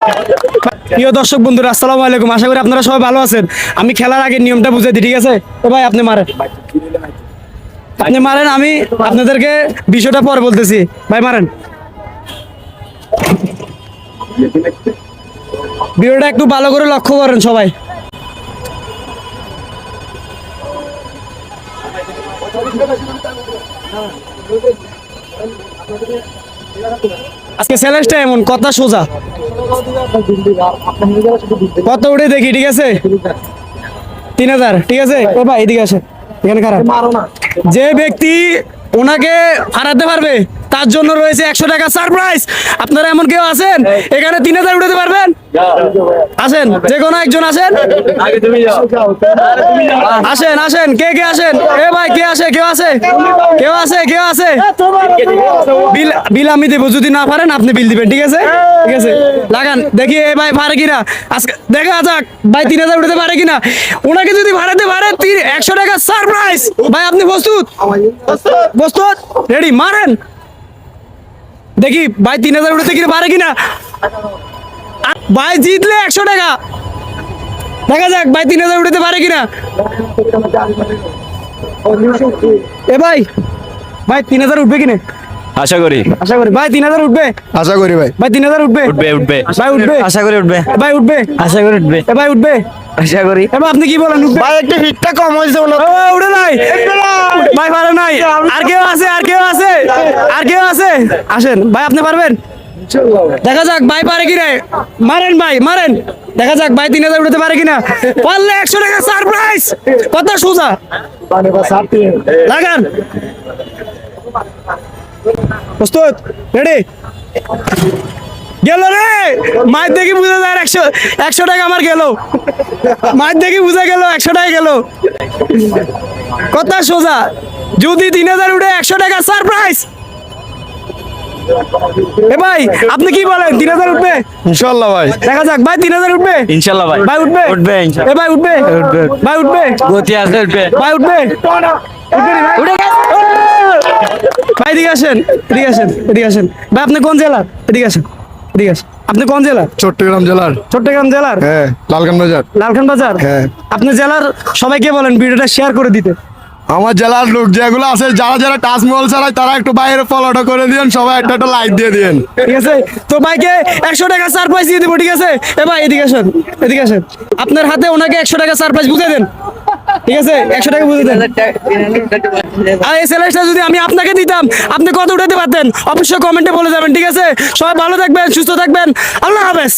প্রিয় দর্শক বন্ধুরা, আসসালামু আলাইকুম। আশা করি আপনারা সবাই ভালো আছেন। আমি খেলার আগে নিয়মটা বুঝাই দিই, ঠিক আছে? ভাই আপনি মারেন, আমি আপনাদেরকে বিষয়টা পরে বলতেছি। ভাই মারেন, ভিডিওটা একটু ভালো করে লক্ষ্য করেন সবাই। আজকে চ্যালেঞ্জটা এমন, কথা সোজা, কত উঠে দেখি, ঠিক আছে? 3000, ঠিক আছে? ও ভাই এদিকে আসে, এখানে খারাপ। যে ব্যক্তি ওনাকে হারাতে পারবে তার জন্য রয়েছে 100 টাকা সারপ্রাইজ। আপনারা এমন কেউ আছেন এখানে 3000 উঠাতে পারবেন? আসেন, যে কোনো একজন আসেন, আসেন আসেন, কে কে আসেন? এ ভাই কে আসে? কেউ আছে? কেউ আছে? কেউ আছে? বিল আমি দেবো, যদি না পারেন আপনি বিল দিবেন, ঠিক আছে? ঠিক আছে, লাগান দেখি এ ভাই পারে কিনা। আজকে দেখা যাক ভাই 3000 উঠাতে পারে কিনা। ওনাকে যদি ভাড়াতে পারে 100 টাকা সারপ্রাইজ। ভাই আপনি প্রস্তুত? প্রস্তুত, রেডি, মারেন দেখি ভাই 3000 উঠাতে কিনা পারে কিনা। ভাই জিতলে 100 টাকা। দেখা যাক ভাই 3000 উঠাতে পারে কিনা। এ ভাই, ভাই 3000 উঠবে কিনা? আশা করি ভাই 3000 উঠবে? আশা করি ভাই। ভাই 3000 উঠবে? উঠবে ভাই উঠবে? আশা করি উঠবে ভাই উঠবে? আশা করি উঠবে এ ভাই উঠবে? আশা করি এবার আপনি কি বলেন, উঠবে? ভাই একটু হিটটা কম হয়েছে ও, উঠে নাই ভাই, পারে নাই। আর কেউ আছে? আর কেউ আছে? আর কেউ আছে? আসেন ভাই, আপনি পারবেন? দেখা যাক ভাই পারে কিনা। মারেন ভাই, মারেন, দেখা যাক ভাই 3000 উঠাতে পারে কিনা। পারলে 100 টাকা সারপ্রাইজ। কত সোজা, লাগান। প্রস্তুত, রেডি, গেল রে। মায়ের দেখি বুঝা যায় 100 টাকা আমার গেল। মায়ের দেখি বুঝা গেল 100 টাকা গেল। কথা সোজা, যদি 3000 উঠে 100 টাকা সারপ্রাইজ। এ ভাই আপনি কি বলেন, 3000 উঠবে? ইনশাআল্লাহ ভাই। দেখা যাক ভাই 3000 উঠবে? ইনশাআল্লাহ ভাই ভাই উঠবে? উঠবে এ ইনশাআল্লাহ ভাই উঠবে? ভাই উঠবে? গতি আছে উঠবে ভাই উঠবে? উঠে গেছে। ভাই এদিকে আসেন, এদিকে আসেন, এদিকে আসেন। ভাই আপনি কোন জেলার? এদিকে আসেন, এদিকে আসেন। আপনি কোন জেলার? চট্টগ্রাম জেলার। চট্টগ্রাম জেলার? হ্যাঁ, লালখান বাজার। লালখান বাজার? হ্যাঁ। আপনি জেলার সবাইকে বলেন ভিডিওটা শেয়ার করে দিতে। আমার জেলার লোক যেগুলো আছে, যারা যারা তাজমহল চালায়, তারা একটু বাইরে ফলোটা করে দিন, সবাই একটা একটা লাইক দিয়ে দিন। ঠিক আছে, তো ভাইকে 100 টাকা সারপ্রাইজ দিয়ে দেবো, ঠিক আছে? এ ভাই এদিকে আসেন, এদিকে আসেন। আপনার হাতে ওনাকে 100 টাকা সারপ্রাইজ বুঝে দেন, ঠিক আছে? 100 টাকা বুঝে দেন। আর এই চ্যালেঞ্জটা যদি আমি আপনাকে দিতাম, আপনি কত উঠাতে পারতেন? অবশ্যই কমেন্টে বলে যাবেন, ঠিক আছে? সবাই ভালো থাকবেন, সুস্থ থাকবেন, আল্লাহ হাফেজ।